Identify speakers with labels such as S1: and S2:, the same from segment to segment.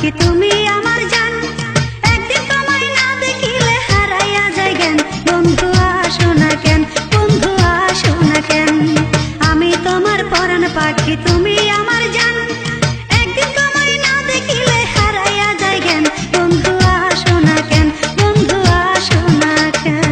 S1: পাখি তুমি আমার জান, একদিন তোমায় না দেখিলে হারাইয়া যায় জ্ঞান। বন্ধু আসো না কেন, বন্ধু আসো না কেন, আমি তোমার পরাণ পাখি তুমি আমার জান, একদিন তোমায় না দেখিলে হারাইয়া যায় জ্ঞান। বন্ধু আসো না কেন, বন্ধু আসো না কেন।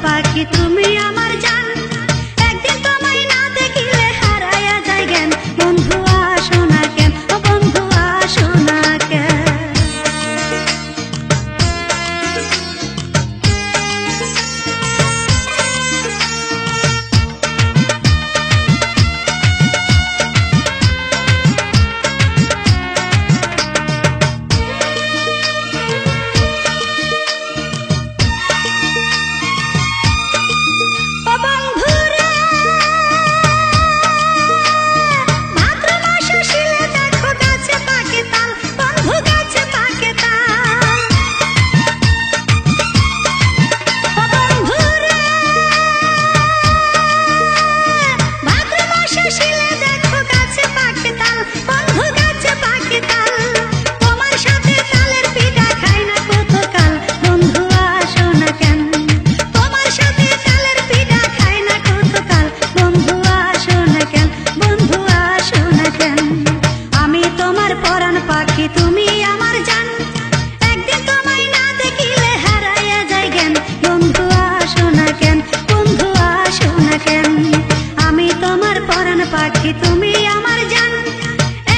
S1: পাখি তুমি আমার জান, একদিন তোমায় না দেখিলে হারাইয়া যায় জ্ঞান। বন্ধু আসো না কেন, বন্ধু আসো না কেন। পরাণ পাখি তুমি আমার জান, একদিন তোমায় না দেখিলে হারাইয়া যায় জ্ঞান। বন্ধু আসো না কেন, বন্ধু আসো না কেন, আমি তোমার পরাণ পাখি তুমি আমার জান,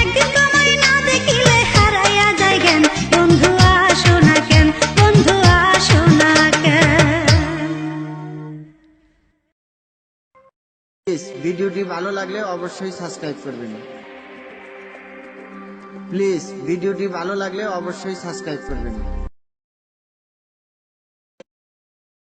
S1: একদিন তোমায় না দেখিলে হারাইয়া যায় জ্ঞান। বন্ধু আসো না কেন, বন্ধু আসো না কেন।
S2: ভিডিওটি ভালো লাগলে অবশ্যই সাবস্ক্রাইব করবেন। প্লিজ ভিডিওটি ভালো লাগলে অবশ্যই সাবস্ক্রাইব করবেন।